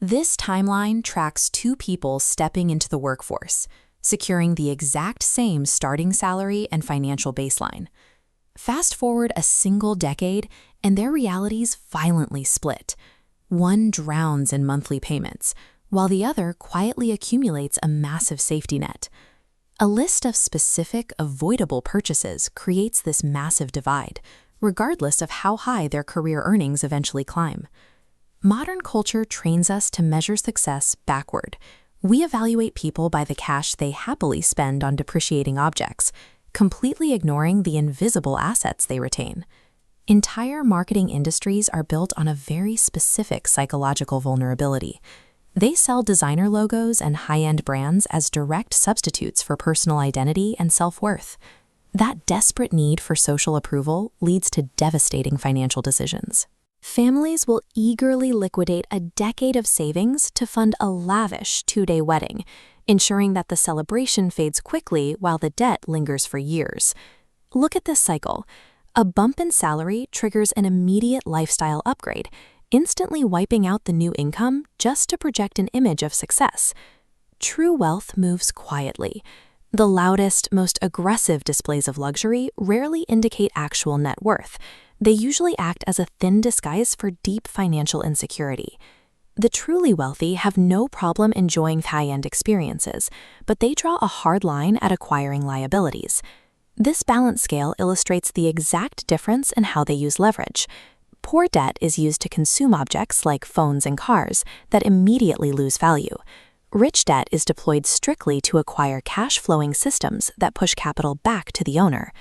This timeline tracks two people stepping into the workforce, securing the exact same starting salary and financial baseline. Fast forward a single decade, and their realities violently split. One drowns in monthly payments, while the other quietly accumulates a massive safety net. A list of specific, avoidable purchases creates this massive divide, regardless of how high their career earnings eventually climb. Modern culture trains us to measure success backward. We evaluate people by the cash they happily spend on depreciating objects, completely ignoring the invisible assets they retain. Entire marketing industries are built on a very specific psychological vulnerability. They sell designer logos and high-end brands as direct substitutes for personal identity and self-worth. That desperate need for social approval leads to devastating financial decisions. Families will eagerly liquidate a decade of savings to fund a lavish two-day wedding, ensuring that the celebration fades quickly while the debt lingers for years. Look at this cycle. A bump in salary triggers an immediate lifestyle upgrade, instantly wiping out the new income just to project an image of success. True wealth moves quietly. The loudest, most aggressive displays of luxury rarely indicate actual net worth. They usually act as a thin disguise for deep financial insecurity. The truly wealthy have no problem enjoying high-end experiences, but they draw a hard line at acquiring liabilities. This balance scale illustrates the exact difference in how they use leverage. Poor debt is used to consume objects like phones and cars that immediately lose value. Rich debt is deployed strictly to acquire cash-flowing systems that push capital back to the owner.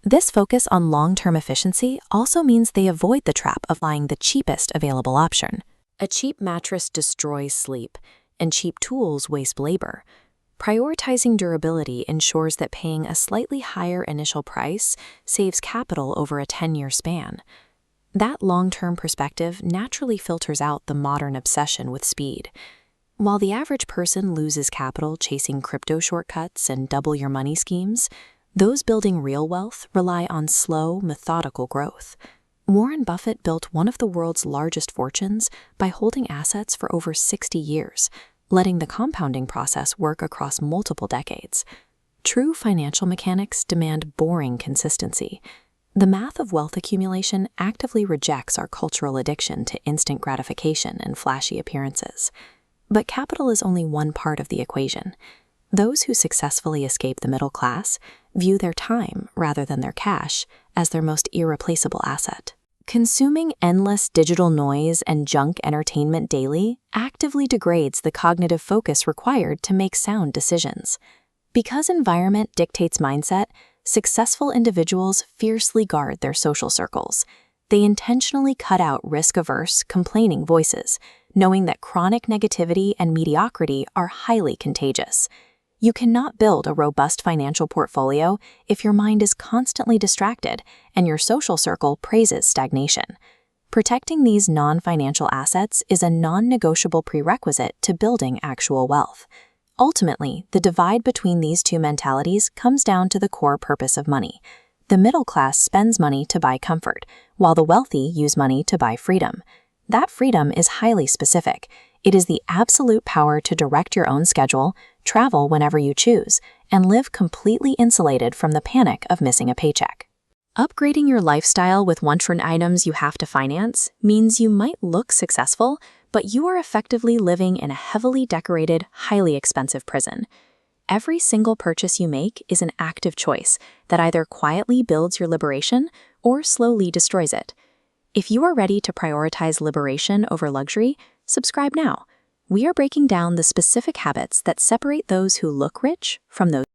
This focus on long-term efficiency also means they avoid the trap of buying the cheapest available option. A cheap mattress destroys sleep, and cheap tools waste labor. Prioritizing durability ensures that paying a slightly higher initial price saves capital over a 10-year span. That long-term perspective naturally filters out the modern obsession with speed. While the average person loses capital chasing crypto shortcuts and double-your-money schemes, those building real wealth rely on slow, methodical growth. Warren Buffett built one of the world's largest fortunes by holding assets for over 60 years, letting the compounding process work across multiple decades. True financial mechanics demand boring consistency. The math of wealth accumulation actively rejects our cultural addiction to instant gratification and flashy appearances. But capital is only one part of the equation. Those who successfully escape the middle class view their time, rather than their cash, as their most irreplaceable asset. Consuming endless digital noise and junk entertainment daily actively degrades the cognitive focus required to make sound decisions. Because environment dictates mindset, successful individuals fiercely guard their social circles. They intentionally cut out risk-averse, complaining voices, knowing that chronic negativity and mediocrity are highly contagious. You cannot build a robust financial portfolio if your mind is constantly distracted and your social circle praises stagnation. Protecting these non-financial assets is a non-negotiable prerequisite to building actual wealth. Ultimately, the divide between these two mentalities comes down to the core purpose of money. The middle class spends money to buy comfort, while the wealthy use money to buy freedom. That freedom is highly specific. It is the absolute power to direct your own schedule, travel whenever you choose, and live completely insulated from the panic of missing a paycheck. Upgrading your lifestyle with one-trend items you have to finance means you might look successful, but you are effectively living in a heavily decorated, highly expensive prison. Every single purchase you make is an active choice that either quietly builds your liberation or slowly destroys it. If you are ready to prioritize liberation over luxury, subscribe now. We are breaking down the specific habits that separate those who look rich from those